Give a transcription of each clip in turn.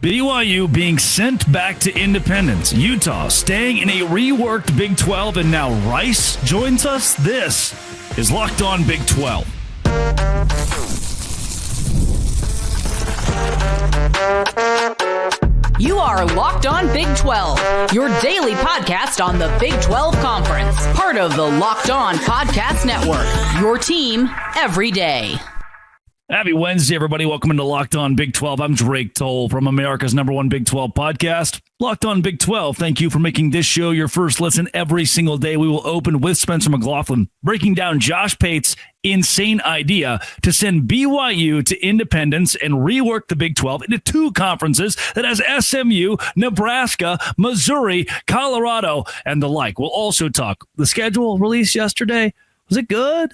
BYU being sent back to independence. Utah staying in a reworked Big 12, and now Rice joins us. This is Locked On Big 12. You are Locked On Big 12, your daily podcast on the Big 12 Conference. Part of the Locked On Podcast Network, your team every day. Happy Wednesday, everybody. Welcome into Locked On Big 12. I'm Drake Toll from America's #1 Big 12 podcast, Locked On Big 12. Thank you for making this show your first listen every single day. We will open with Spencer McLaughlin breaking down Josh Pate's insane idea to send BYU to independence and rework the Big 12 into two conferences that has SMU, Nebraska, Missouri, Colorado, and the like. We'll also talk the schedule released yesterday. Was it good?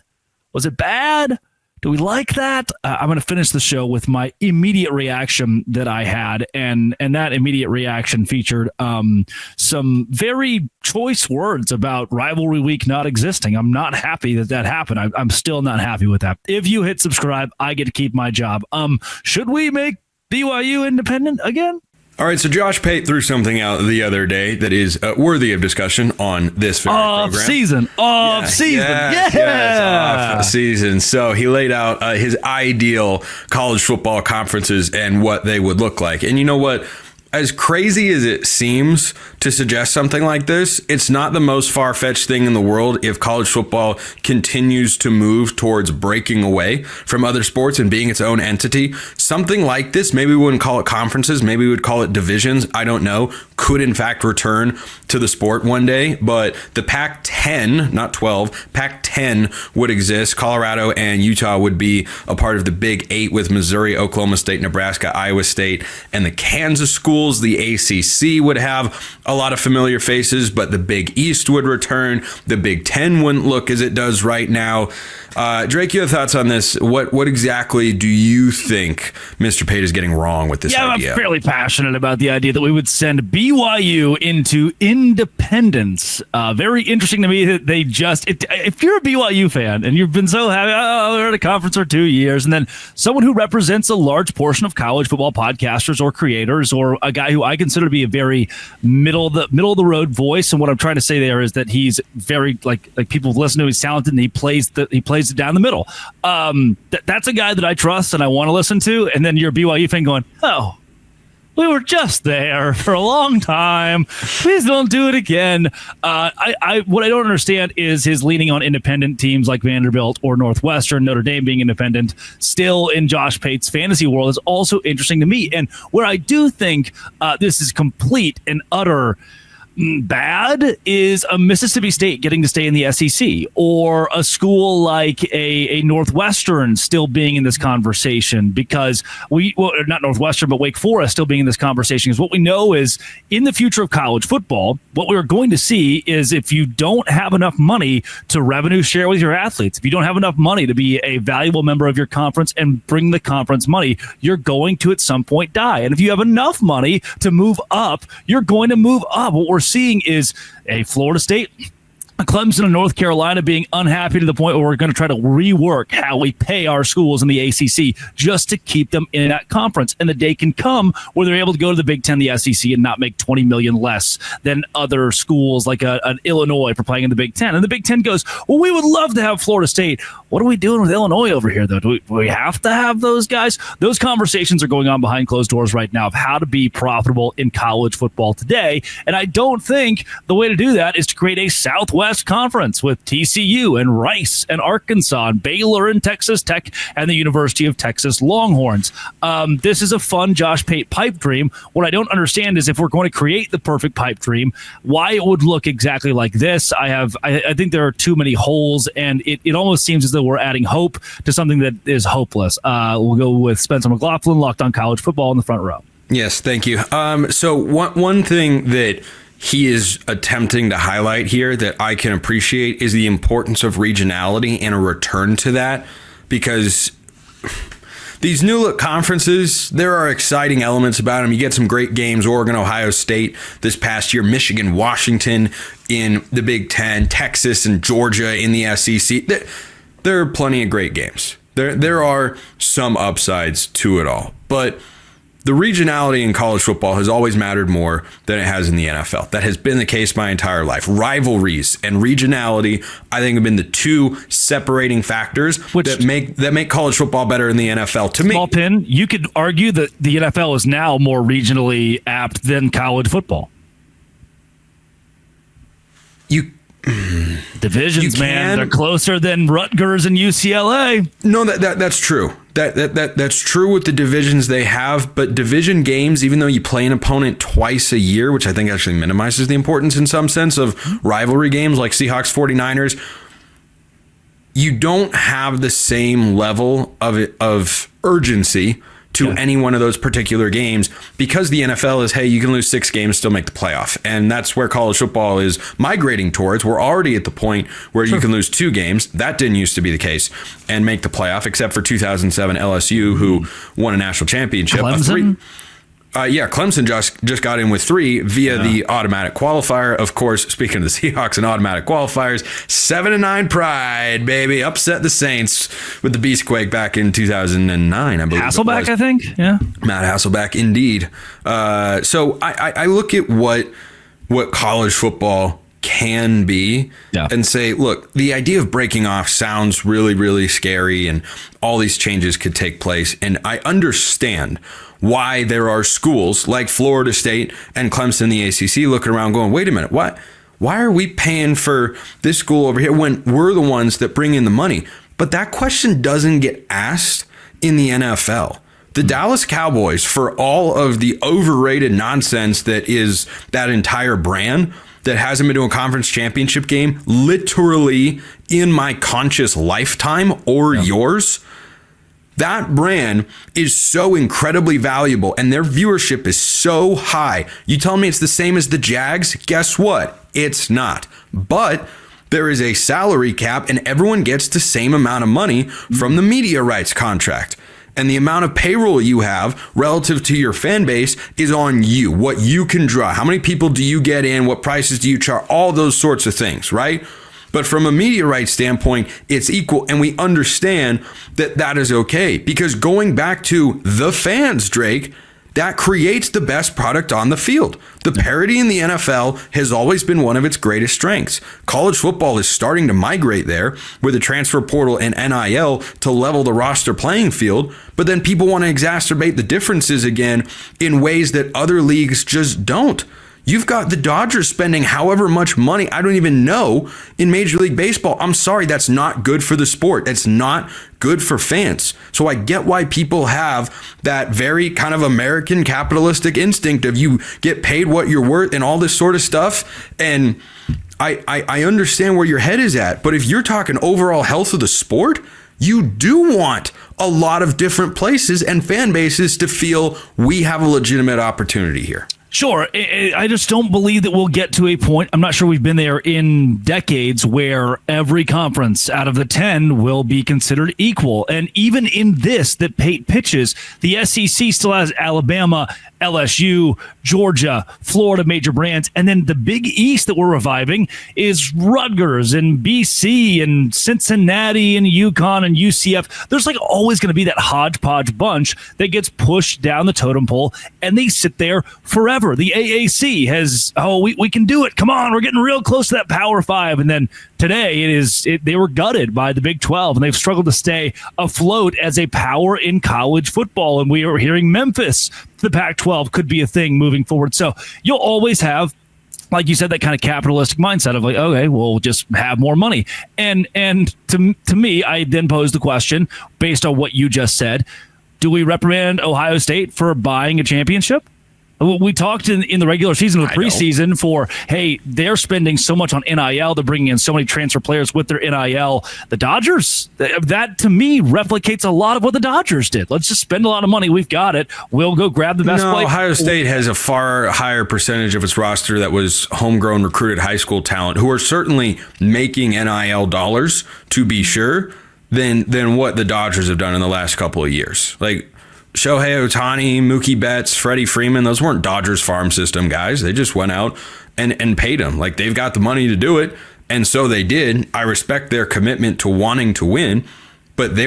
Was it bad? Do we like that? I'm going to finish the show with my immediate reaction that I had, and that immediate reaction featured some very choice words about rivalry week not existing. I'm not happy that happened. I'm still not happy with that. If you hit subscribe, I get to keep my job. Should we make BYU independent again? All right, so Josh Pate threw something out the other day that is worthy of discussion on this very program. Off season. So he laid out his ideal college football conferences and what they would look like. And you know what? As crazy as it seems to suggest something like this, it's not the most far-fetched thing in the world if college football continues to move towards breaking away from other sports and being its own entity. Something like this, maybe we wouldn't call it conferences, maybe we would call it divisions, I don't know, could in fact return to the sport one day. But the Pac-10, not 12, Pac-10 would exist. Colorado and Utah would be a part of the Big 8 with Missouri, Oklahoma State, Nebraska, Iowa State, and the Kansas schools. The ACC would have a lot of familiar faces, but the Big East would return. The Big 10 wouldn't look as it does right now. Drake, you have thoughts on this? What exactly do you think Mr. Pate is getting wrong with this idea? I'm fairly passionate about the idea that we would send BYU into independence. Very interesting to me that they if you're a BYU fan and you've been so happy, they're at a conference for 2 years, and then someone who represents a large portion of college football podcasters or creators, or a guy who I consider to be a very middle of the road voice, and what I'm trying to say there is that he's very like people listen to, he's talented, and he plays it down the middle. That's a guy that I trust and I want to listen to. And then you're a BYU fan going, oh, we were just there for a long time. Please don't do it again. What I don't understand is his leaning on independent teams like Vanderbilt or Northwestern, Notre Dame being independent, still in Josh Pate's fantasy world is also interesting to me. And where I do think this is complete and utter bad is a Mississippi State getting to stay in the SEC, or a school like a Northwestern still being in this conversation, because not Northwestern, but Wake Forest still being in this conversation. Because what we know is in the future of college football, what we're going to see is if you don't have enough money to revenue share with your athletes, if you don't have enough money to be a valuable member of your conference and bring the conference money, you're going to at some point die. And if you have enough money to move up, you're going to move up. What we're seeing is a Florida State, Clemson, and North Carolina being unhappy to the point where we're going to try to rework how we pay our schools in the ACC just to keep them in that conference. And the day can come where they're able to go to the Big Ten, the SEC, and not make $20 million less than other schools like an Illinois for playing in the Big Ten. And the Big Ten goes, well, we would love to have Florida State. What are we doing with Illinois over here, though? Do we have to have those guys? Those conversations are going on behind closed doors right now of how to be profitable in college football today. And I don't think the way to do that is to create a Southwest Conference with TCU and Rice and Arkansas and Baylor and Texas Tech and the University of Texas Longhorns. This is a fun Josh Pate pipe dream. What I don't understand is if we're going to create the perfect pipe dream, why it would look exactly like this. I think there are too many holes, and it almost seems as though we're adding hope to something that is hopeless. We'll go with Spencer McLaughlin, Locked On College Football, in the front row. Yes, thank you. So one thing that he is attempting to highlight here that I can appreciate is the importance of regionality and a return to that, because these new look conferences, there are exciting elements about them. You get some great games, Oregon, Ohio State this past year, Michigan, Washington in the Big Ten, Texas and Georgia in the SEC. There are plenty of great games. There are some upsides to it all, but The regionality in college football has always mattered more than it has in the NFL. That has been the case my entire life. Rivalries and regionality, I think, have been the two separating factors that make college football better in the NFL. To me, small pin, you could argue that the NFL is now more regionally apt than college football. Divisions, man, they're closer than Rutgers and UCLA. No, that's true. That's true with the divisions they have, but division games, even though you play an opponent twice a year, which I think actually minimizes the importance in some sense of rivalry games like Seahawks 49ers, you don't have the same level of urgency to any one of those particular games, because the NFL is, hey, you can lose 6 games, still make the playoff. And that's where college football is migrating towards. We're already at the point where you can lose 2 games. That didn't used to be the case, and make the playoff, except for 2007 LSU, who won a national championship. Clemson? Clemson just got in with 3 via the automatic qualifier. Of course, speaking of the Seahawks and automatic qualifiers, 7-9 pride, baby. Upset the Saints with the Beastquake back in 2009, I believe. Hasselbeck, I think. Yeah. Matt Hasselbeck, indeed. So I look at what college football can be and say, look, the idea of breaking off sounds really, really scary, and all these changes could take place. And I understand why there are schools like Florida State and Clemson, the ACC, looking around going, wait a minute, why are we paying for this school over here when we're the ones that bring in the money? But that question doesn't get asked in the NFL. The Dallas Cowboys, for all of the overrated nonsense that is that entire brand that hasn't been to a conference championship game literally in my conscious lifetime or yours, that brand is so incredibly valuable and their viewership is so high. You tell me it's the same as the Jags? Guess what? It's not. But there is a salary cap and everyone gets the same amount of money from the media rights contract. And the amount of payroll you have relative to your fan base is on you, what you can draw. How many people do you get in? What prices do you charge? All those sorts of things, right? But from a media rights standpoint, it's equal. And we understand that that is okay, because going back to the fans, Drake, that creates the best product on the field. The parity in the NFL has always been one of its greatest strengths. College football is starting to migrate there with the transfer portal and NIL to level the roster playing field. But then people want to exacerbate the differences again in ways that other leagues just don't. You've got the Dodgers spending however much money, I don't even know, in Major League Baseball. I'm sorry, that's not good for the sport. That's not good for fans. So I get why people have that very kind of American capitalistic instinct of you get paid what you're worth and all this sort of stuff. And I understand where your head is at. But if you're talking overall health of the sport, you do want a lot of different places and fan bases to feel we have a legitimate opportunity here. Sure. I just don't believe that we'll get to a point. I'm not sure we've been there in decades where every conference out of the 10 will be considered equal. And even in this that Pate pitches, the SEC still has Alabama, LSU, Georgia, Florida major brands. And then the Big East that we're reviving is Rutgers and BC and Cincinnati and UConn and UCF. There's like always going to be that hodgepodge bunch that gets pushed down the totem pole, and they sit there forever. The AAC has, we can do it. Come on, we're getting real close to that Power 5. And then today they were gutted by the Big 12, and they've struggled to stay afloat as a power in college football. And we are hearing Memphis, the Pac-12 could be a thing moving forward. So you'll always have, like you said, that kind of capitalistic mindset of like, okay, we'll just have more money. And to me, I then pose the question based on what you just said, do we reprimand Ohio State for buying a championship? We talked in the regular season, the preseason for, hey, they're spending so much on NIL. They're bringing in so many transfer players with their NIL. The Dodgers, that to me replicates a lot of what the Dodgers did. Let's just spend a lot of money. We've got it. We'll go grab the best player. Ohio State has a far higher percentage of its roster that was homegrown recruited high school talent who are certainly making NIL dollars, to be sure, than what the Dodgers have done in the last couple of years. Like, Shohei Ohtani, Mookie Betts, Freddie Freeman, those weren't Dodgers farm system guys. They just went out and paid them. Like, they've got the money to do it, and so they did. I respect their commitment to wanting to win, but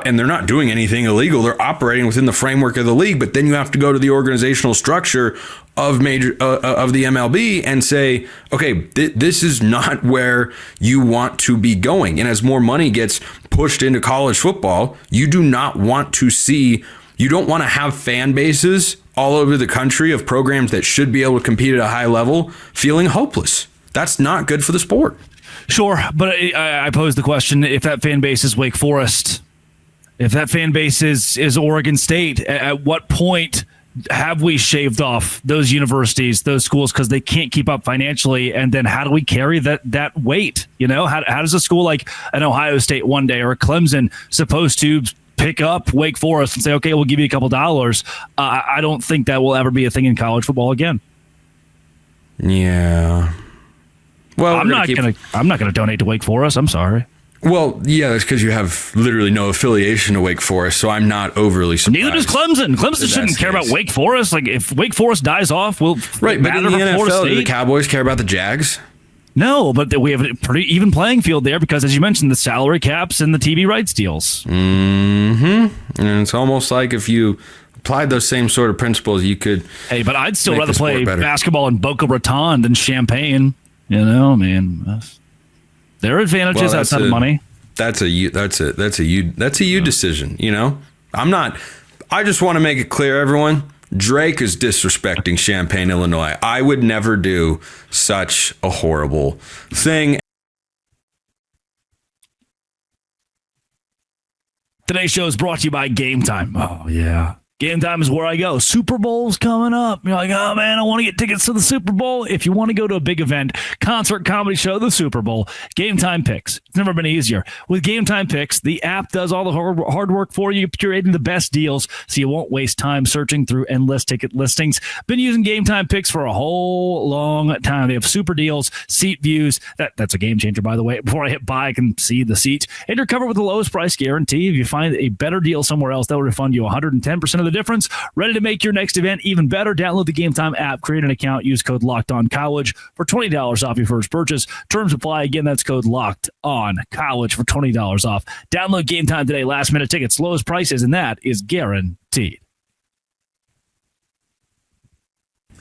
and they're not doing anything illegal. They're operating within the framework of the league. But then you have to go to the organizational structure of the MLB and say, okay, this is not where you want to be going. And as more money gets pushed into college football, you don't want to have fan bases all over the country of programs that should be able to compete at a high level feeling hopeless. That's not good for the sport. Sure, but I pose the question, if that fan base is Wake Forest, if that fan base is Oregon State, at what point have we shaved off those universities, those schools, because they can't keep up financially? And then how do we carry that weight? How does a school like an Ohio State one day or a Clemson supposed to pick up Wake Forest and say, okay, we'll give you a couple dollars? I don't think that will ever be a thing in college football again. Yeah. Well, I'm not gonna donate to Wake Forest. I'm sorry. Well, yeah, that's because you have literally no affiliation to Wake Forest, so I'm not overly surprised. Neither does Clemson. Clemson shouldn't care about Wake Forest. Like, if Wake Forest dies off, right. But in the NFL, do the Cowboys care about the Jags? No, but we have a pretty even playing field there because, as you mentioned, the salary caps and the TV rights deals. Mm-hmm. And it's almost like if you applied those same sort of principles, you could. Hey, but I'd still rather play basketball in Boca Raton than Champaign. There are advantages outside of money. That's a you decision. I just want to make it clear, everyone. Drake is disrespecting Champaign, Illinois. I would never do such a horrible thing. Today's show is brought to you by Game Time. Oh, yeah. Game Time is where I go. Super Bowl's coming up. You're like, oh, man, I want to get tickets to the Super Bowl. If you want to go to a big event, concert, comedy show, the Super Bowl, Game Time Picks. It's never been easier. With Game Time Picks, the app does all the hard work for you, curating the best deals so you won't waste time searching through endless ticket listings. Been using Game Time Picks for a whole long time. They have super deals, seat views. That's a game changer, by the way. Before I hit buy, I can see the seats. And you're covered with the lowest price guarantee. If you find a better deal somewhere else, they'll refund you 110% of the difference. Ready to make your next event even better? Download the Game Time app, create an account, use code LOCKEDONCollege for $20 off your first purchase. Terms apply. Again, that's code LOCKEDONCollege for $20 off. Download Game Time today. Last minute tickets, lowest prices, and that is guaranteed.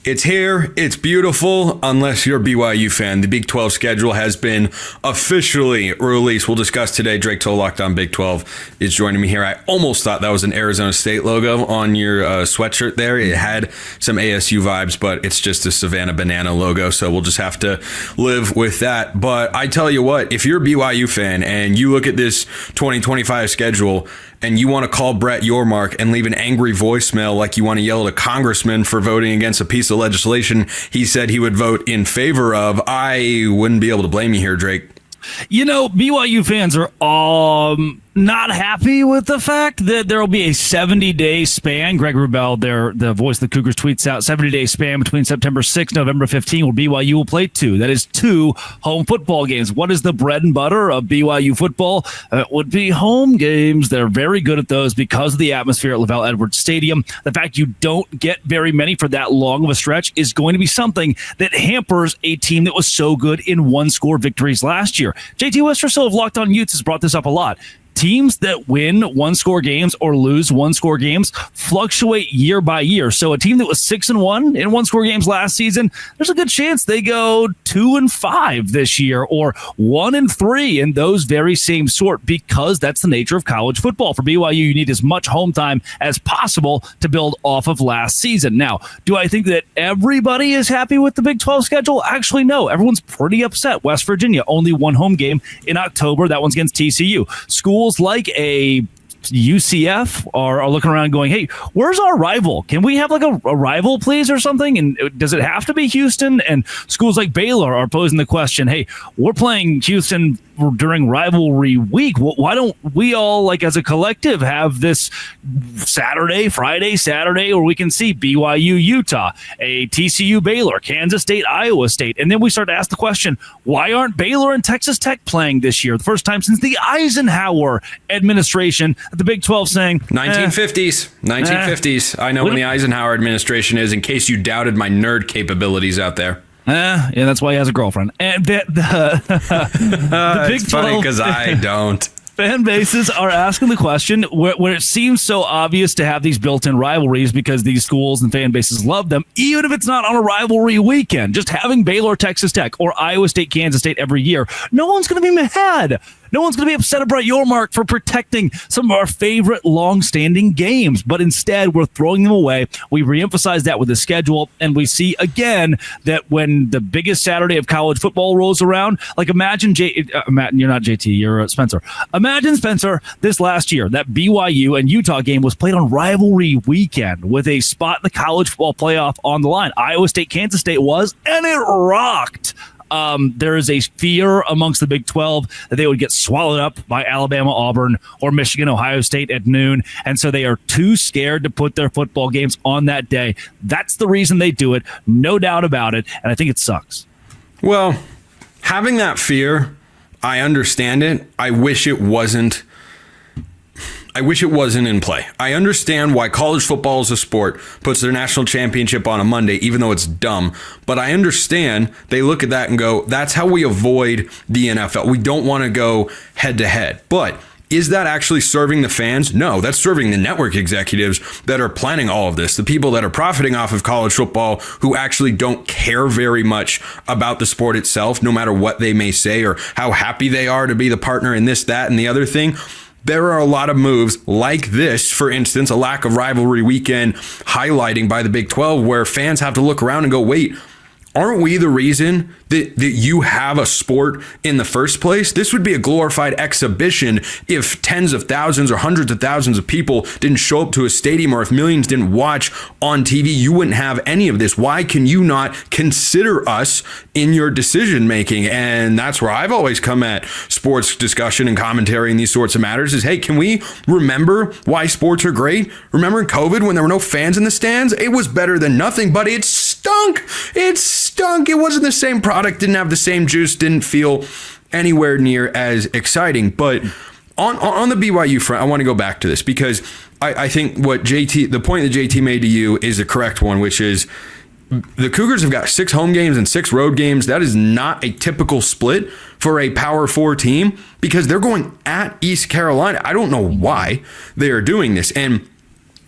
It's here. It's beautiful, unless you're a BYU fan. The Big 12 schedule has been officially released. We'll discuss today. Drake Toll, Locked On Big 12, is joining me here. I almost thought that was an Arizona State logo on your sweatshirt there. It had some ASU vibes, but it's just a Savannah Banana logo, so we'll just have to live with that. But I tell you what, if you're a BYU fan and you look at this 2025 schedule and you want to call Brett Yormark and leave an angry voicemail like you want to yell at a congressman for voting against a piece of legislation he said he would vote in favor of, I wouldn't be able to blame you here, Drake. BYU fans are not happy with the fact that there will be a 70-day span. Greg Wrubell, the voice of the Cougars, tweets out 70-day span between September 6th, November 15th, where BYU will play two. That is 2 home football games. What is the bread and butter of BYU football? It would be home games. They're very good at those because of the atmosphere at LaVell Edwards Stadium. The fact you don't get very many for that long of a stretch is going to be something that hampers a team that was so good in one-score victories last year. JT Westerso of Locked On Utes has brought this up a lot. Teams that win one-score games or lose one-score games fluctuate year by year. So a team that was 6-1 in one-score games last season, there's a good chance they go 2-5 this year or 1-3 in those very same sort, because that's the nature of college football. For BYU, you need as much home time as possible to build off of last season. Now, do I think that everybody is happy with the Big 12 schedule? Actually, no. Everyone's pretty upset. West Virginia, only one home game in October. That one's against TCU. Schools like a UCF are looking around going, hey, where's our rival? Can we have like a rival, please, or something? And does it have to be Houston? And schools like Baylor are posing the question, hey, we're playing Houston during rivalry week. Why don't we all, like as a collective, have this Friday, Saturday, where we can see BYU, Utah, a TCU, Baylor, Kansas State, Iowa State. And then we start to ask the question, why aren't Baylor and Texas Tech playing this year? The first time since the Eisenhower administration. The Big 12 saying 1950s. I know when the Eisenhower administration is, in case you doubted my nerd capabilities out there. Yeah, that's why he has a girlfriend. And the Big 12, it's funny because I don't. Fan bases are asking the question where it seems so obvious to have these built-in rivalries because these schools and fan bases love them, even if it's not on a rivalry weekend. Just having Baylor, Texas Tech, or Iowa State, Kansas State every year, no one's going to be mad. No one's going to be upset about your mark for protecting some of our favorite long-standing games, but instead we're throwing them away. We reemphasize that with the schedule, and we see again that when the biggest Saturday of college football rolls around, like imagine you're not JT, you're Spencer. Imagine, Spencer, this last year, that BYU and Utah game was played on rivalry weekend with a spot in the college football playoff on the line. Iowa State, Kansas State was, and it rocked. There is a fear amongst the Big 12 that they would get swallowed up by Alabama, Auburn, or Michigan, Ohio State at noon. And so they are too scared to put their football games on that day. That's the reason they do it. No doubt about it. And I think it sucks. Well, having that fear, I understand it. I wish it wasn't in play. I understand why college football as a sport puts their national championship on a Monday, even though it's dumb. But I understand they look at that and go, that's how we avoid the NFL. We don't want to go head to head. But is that actually serving the fans? No, that's serving the network executives that are planning all of this, the people that are profiting off of college football who actually don't care very much about the sport itself, no matter what they may say or how happy they are to be the partner in this, that, and the other thing. There are a lot of moves like this, for instance, a lack of rivalry weekend highlighting by the Big 12 where fans have to look around and go, wait, aren't we the reason that you have a sport in the first place? This would be a glorified exhibition if tens of thousands or hundreds of thousands of people didn't show up to a stadium, or if millions didn't watch on TV. You wouldn't have any of this. Why can you not consider us in your decision making? And that's where I've always come at sports discussion and commentary in these sorts of matters is, hey, can we remember why sports are great? Remember in COVID when there were no fans in the stands? It was better than nothing, but it stunk. It stunk. It wasn't the same product, didn't have the same juice, didn't feel anywhere near as exciting. But on the BYU front, I want to go back to this because I think the point that JT made to you is the correct one, which is the Cougars have got 6 home games and 6 road games. That is not a typical split for a Power 4 team because they're going at East Carolina. I don't know why they are doing this. And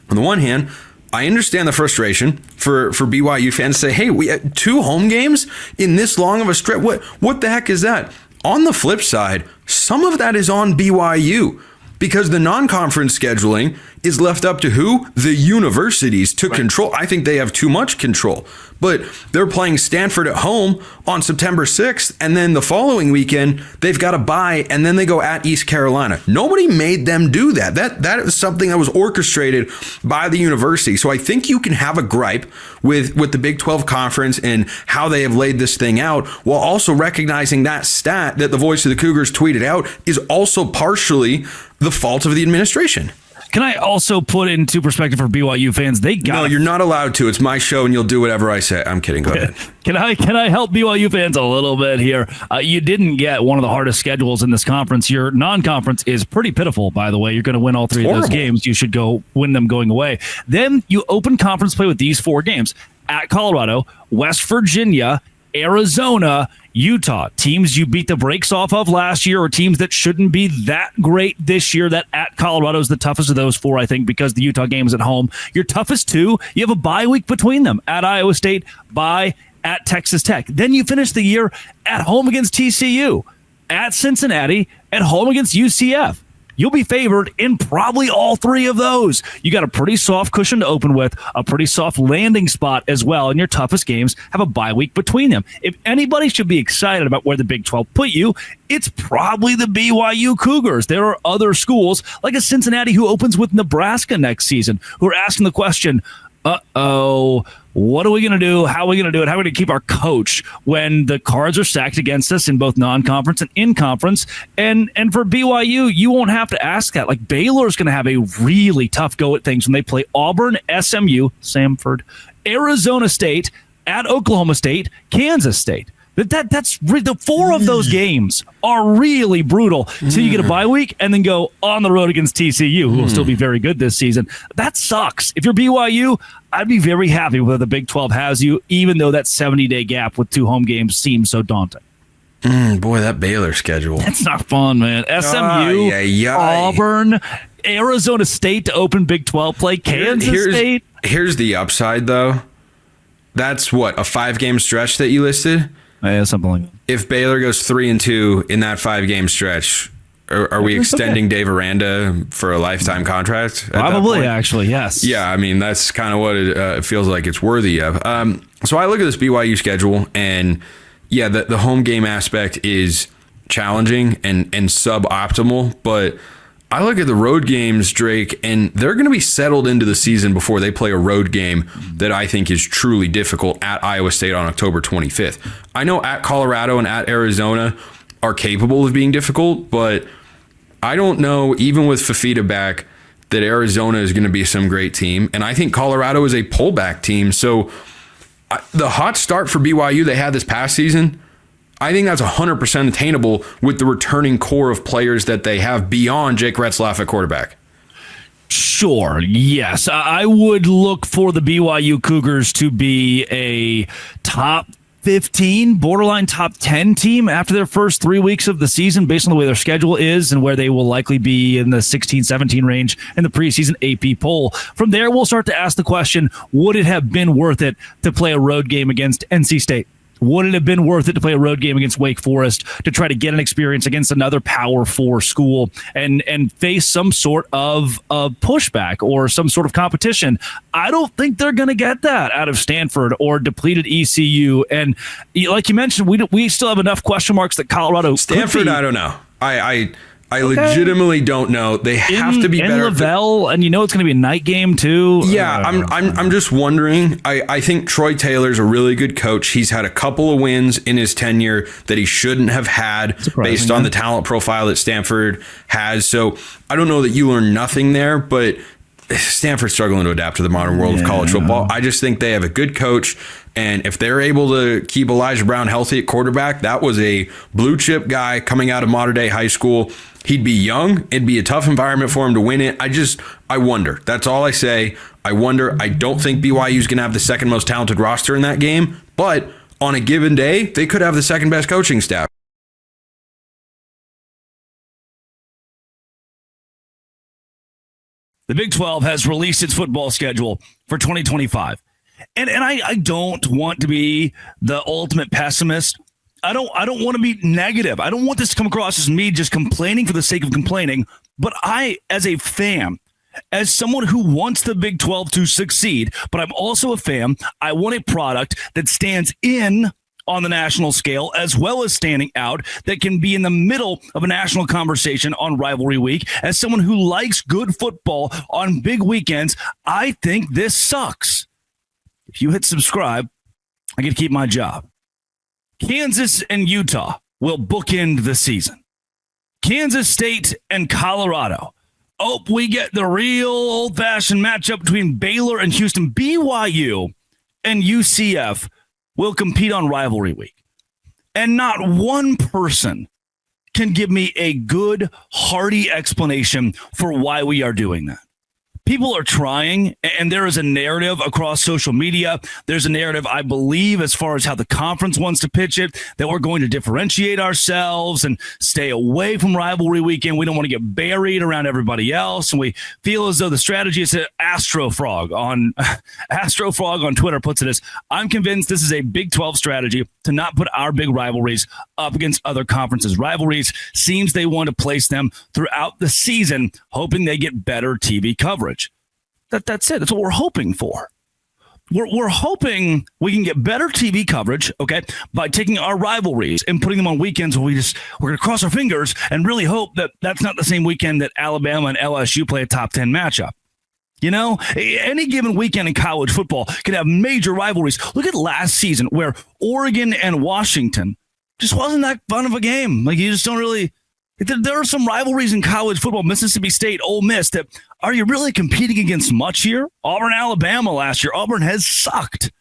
on the one hand, I understand the frustration for BYU fans to say, hey, we had 2 home games in this long of a stretch. What the heck is that? On the flip side, some of that is on BYU because the non-conference scheduling is left up to who? The universities to control. I think they have too much control. But they're playing Stanford at home on September 6th, and then the following weekend, they've got a bye, and then they go at East Carolina. Nobody made them do that. That is something that was orchestrated by the university. So I think you can have a gripe with the Big 12 Conference and how they have laid this thing out, while also recognizing that stat that the Voice of the Cougars tweeted out is also partially the fault of the administration. Can I also put into perspective for BYU fans? No, you're not allowed to. It's my show, and you'll do whatever I say. I'm kidding. Go ahead. Can I help BYU fans a little bit here? You didn't get one of the hardest schedules in this conference. Your non-conference is pretty pitiful, by the way. You're going to win all 3 of those games. You should go win them going away. Then you open conference play with these 4 games at Colorado, West Virginia, Arizona, Utah, teams you beat the brakes off of last year or teams that shouldn't be that great this year. That at Colorado is the toughest of those 4, I think, because the Utah game is at home. Your toughest 2, you have a bye week between them at Iowa State, bye at Texas Tech. Then you finish the year at home against TCU, at Cincinnati, at home against UCF. You'll be favored in probably all 3 of those. You got a pretty soft cushion to open with, a pretty soft landing spot as well, and your toughest games have a bye week between them. If anybody should be excited about where the Big 12 put you, it's probably the BYU Cougars. There are other schools like a Cincinnati who opens with Nebraska next season who are asking the question, what are we going to do? How are we going to do it? How are we going to keep our coach when the cards are stacked against us in both non-conference and in conference? And for BYU, you won't have to ask that. Like Baylor's going to have a really tough go at things when they play Auburn, SMU, Samford, Arizona State, at Oklahoma State, Kansas State. That's the 4 of those games are really brutal. So you get a bye week and then go on the road against TCU, who will still be very good this season. That sucks. If you're BYU, I'd be very happy with the Big 12 has you, even though that 70-day gap with 2 home games seems so daunting. Boy, that Baylor schedule. That's not fun, man. SMU, Auburn, Arizona State to open Big 12 play, Kansas State. Here's the upside, though. That's what, a 5-game stretch that you listed? Yeah, something like that. If Baylor goes 3-2 in that 5-game stretch, are we extending Dave Aranda for a lifetime contract? Probably, actually, yes. Yeah, I mean, that's kind of what it feels like it's worthy of. So I look at this BYU schedule, and yeah, the home game aspect is challenging and suboptimal, but I look at the road games, Drake, and they're going to be settled into the season before they play a road game that I think is truly difficult at Iowa State on October 25th. I know at Colorado and at Arizona are capable of being difficult, but I don't know, even with Fafita back, that Arizona is going to be some great team. And I think Colorado is a pullback team. So the hot start for BYU they had this past season, I think that's 100% attainable with the returning core of players that they have beyond Jake Retzlaff at quarterback. Sure, yes. I would look for the BYU Cougars to be a top 15, borderline top 10 team after their first 3 weeks of the season, based on the way their schedule is and where they will likely be in the 16-17 range in the preseason AP poll. From there, we'll start to ask the question, would it have been worth it to play a road game against NC State? Would it have been worth it to play a road game against Wake Forest to try to get an experience against another Power 4 school and face some sort of pushback or some sort of competition? I don't think they're going to get that out of Stanford or depleted ECU. And like you mentioned, we still have enough question marks that Colorado Stanford, I don't know. I legitimately don't know. They have to be better. Lavelle, and it's going to be a night game too. Yeah, I'm just wondering. I think Troy Taylor's a really good coach. He's had a couple of wins in his tenure that he shouldn't have had based on the talent profile that Stanford has. So I don't know that you learn nothing there, but Stanford's struggling to adapt to the modern world of college football. I just think they have a good coach. And if they're able to keep Elijah Brown healthy at quarterback, that was a blue chip guy coming out of modern day high school. He'd be young. It'd be a tough environment for him to win it. I wonder. That's all I say. I wonder. I don't think BYU's going to have the second most talented roster in that game, but on a given day, they could have the second best coaching staff. The Big 12 has released its football schedule for 2025. And I don't want to be the ultimate pessimist. I don't want to be negative. I don't want this to come across as me just complaining for the sake of complaining. But I, as a fan, as someone who wants the Big 12 to succeed, but I'm also a fan, I want a product that stands in on the national scale, as well as standing out, that can be in the middle of a national conversation on rivalry week. As someone who likes good football on big weekends, I think this sucks. If you hit subscribe, I get to keep my job. Kansas and Utah will bookend the season. Kansas State and Colorado. Oh, we get the real old-fashioned matchup between Baylor and Houston. BYU and UCF will compete on rivalry week. And not one person can give me a good, hearty explanation for why we are doing that. People are trying, and there is a narrative across social media. There's a narrative, I believe, as far as how the conference wants to pitch it, that we're going to differentiate ourselves and stay away from rivalry weekend. We don't want to get buried around everybody else. And we feel as though the strategy is to Astrofrog on Twitter puts it as, I'm convinced this is a Big 12 strategy to not put our big rivalries up against other conferences. Rivalries seems they want to place them throughout the season, hoping they get better TV coverage. That's it. That's what we're hoping for. We're hoping we can get better TV coverage, okay, by taking our rivalries and putting them on weekends where we're going to cross our fingers and really hope that that's not the same weekend that Alabama and LSU play a top 10 matchup. Any given weekend in college football can have major rivalries. Look at last season where Oregon and Washington just wasn't that fun of a game. Like, you just don't really... There are some rivalries in college football, Mississippi State, Ole Miss, that are you really competing against much here? Auburn, Alabama last year. Auburn has sucked.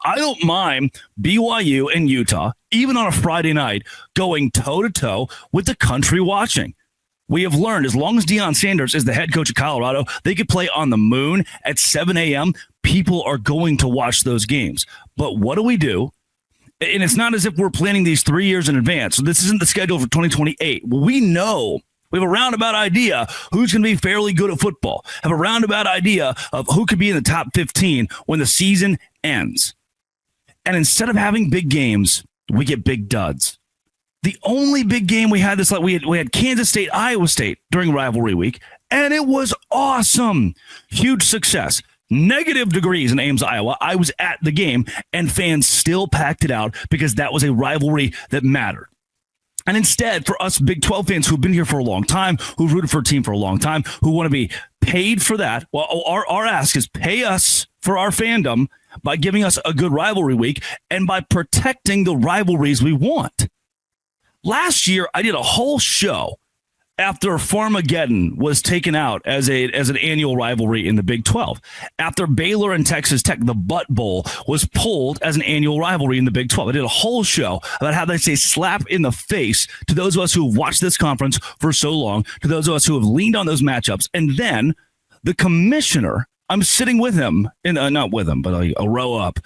I don't mind BYU and Utah, even on a Friday night, going toe-to-toe with the country watching. We have learned as long as Deion Sanders is the head coach of Colorado, they could play on the moon at 7 a.m. People are going to watch those games. But what do? And it's not as if we're planning these 3 years in advance. So this isn't the schedule for 2028. Well, we know. We have a roundabout idea who's going to be fairly good at football. Have a roundabout idea of who could be in the top 15 when the season ends. And instead of having big games, we get big duds. The only big game we had we had Kansas State, Iowa State during rivalry week, and it was awesome. Huge success. Negative degrees in Ames, Iowa. I was at the game, and fans still packed it out because that was a rivalry that mattered. And instead, for us Big 12 fans who've been here for a long time, who've rooted for a team for a long time, who want to be paid for that, well, our ask is pay us for our fandom by giving us a good rivalry week and by protecting the rivalries we want. Last year, I did a whole show after Farmageddon was taken out as an annual rivalry in the Big 12. After Baylor and Texas Tech, the Butt Bowl was pulled as an annual rivalry in the Big 12. I did a whole show about how they say slap in the face to those of us who have watched this conference for so long, to those of us who have leaned on those matchups. And then the commissioner, I'm sitting with him, not with him, but a row up,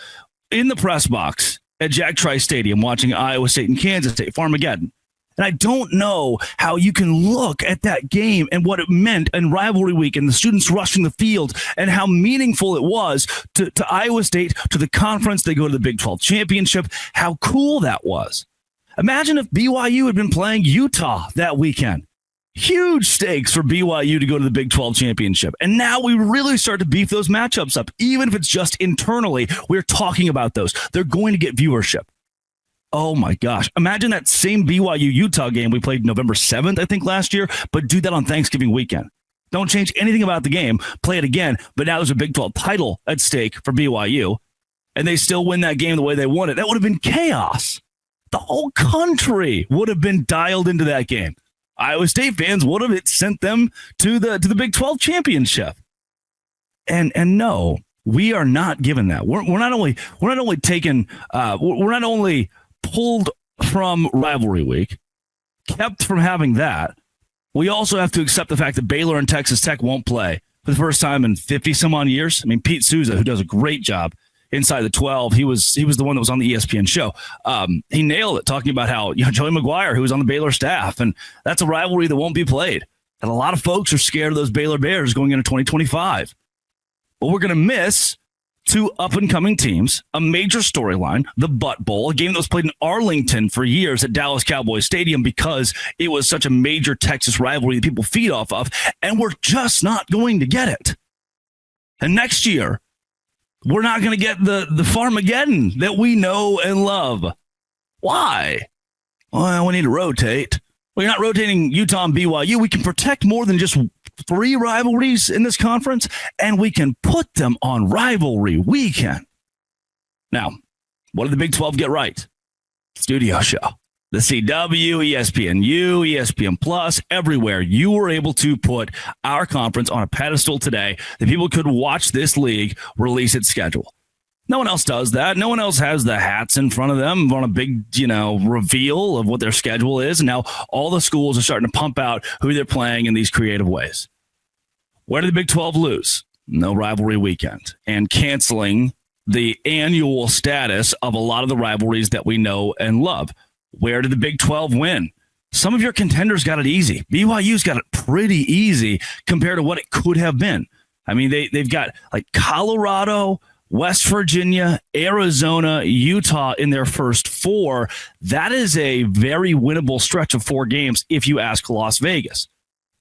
in the press box at Jack Trice Stadium watching Iowa State and Kansas State, Farmageddon. And I don't know how you can look at that game and what it meant in rivalry week and the students rushing the field and how meaningful it was to Iowa State, to the conference. They go to the Big 12 championship, how cool that was. Imagine if BYU had been playing Utah that weekend. Huge stakes for BYU to go to the Big 12 championship. And now we really start to beef those matchups up. Even if it's just internally, we're talking about those. They're going to get viewership. Oh my gosh. Imagine that same BYU-Utah game we played November 7th, I think, last year, but do that on Thanksgiving weekend. Don't change anything about the game. Play it again, but now there's a Big 12 title at stake for BYU, and they still win that game the way they won it. That would have been chaos. The whole country would have been dialed into that game. Iowa State fans would have sent them to the Big 12 championship. And no, we are not given that. We're not only pulled from rivalry week, kept from having that. We also have to accept the fact that Baylor and Texas Tech won't play for the first time in 50 some odd years. I mean, Pete Souza, who does a great job inside the 12, he was the one that was on the ESPN show. He nailed it, talking about how Joey McGuire, who was on the Baylor staff, and that's a rivalry that won't be played. And a lot of folks are scared of those Baylor Bears going into 2025. But we're going to miss two up-and-coming teams, a major storyline, the Butt Bowl, a game that was played in Arlington for years at Dallas Cowboys Stadium because it was such a major Texas rivalry that people feed off of, and we're just not going to get it. And next year, we're not going to get the Farmageddon that we know and love. Why? Well, we need to rotate. Well, you're not rotating Utah and BYU. We can protect more than just 3 rivalries in this conference, and we can put them on rivalry weekend. Now, what did the Big 12 get right? Studio show. The CW, ESPNU, ESPN Plus, everywhere. You were able to put our conference on a pedestal today that people could watch this league release its schedule. No one else does that. No one else has the hats in front of them on a big, reveal of what their schedule is. And now all the schools are starting to pump out who they're playing in these creative ways. Where did the Big 12 lose? No rivalry weekend. And canceling the annual status of a lot of the rivalries that we know and love. Where did the Big 12 win? Some of your contenders got it easy. BYU's got it pretty easy compared to what it could have been. I mean, they've got like Colorado, West Virginia, Arizona, Utah in their first 4. That is a very winnable stretch of 4 games if you ask Las Vegas.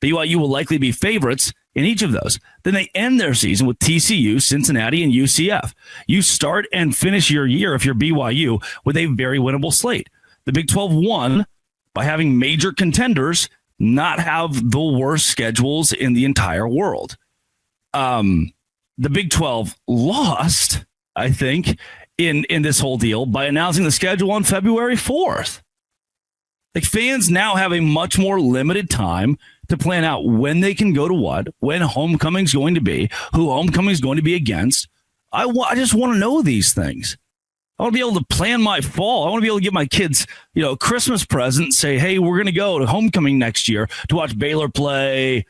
BYU will likely be favorites in each of those. Then they end their season with TCU, Cincinnati, and UCF. You start and finish your year, if you're BYU, with a very winnable slate. The Big 12 won by having major contenders not have the worst schedules in the entire world. The Big 12 lost, I think, in this whole deal by announcing the schedule on February 4th. Like, fans now have a much more limited time to plan out when they can go to what, when homecoming's going to be, who homecoming's going to be against. I just want to know these things. I want to be able to plan my fall. I want to be able to give my kids, a Christmas present, say, hey, we're going to go to homecoming next year to watch Baylor play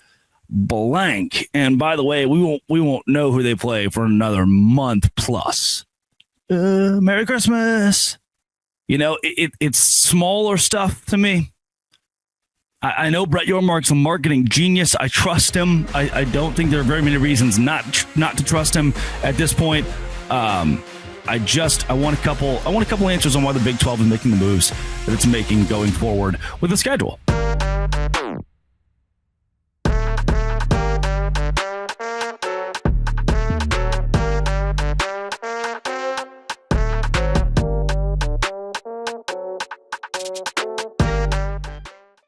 blank. And by the way, we won't know who they play for another month plus. Merry Christmas. It's smaller stuff to me. I know Brett Yormark's a marketing genius. I trust him. I don't think there are very many reasons not to trust him at this point. I want a couple answers on why the Big 12 is making the moves that it's making going forward with the schedule.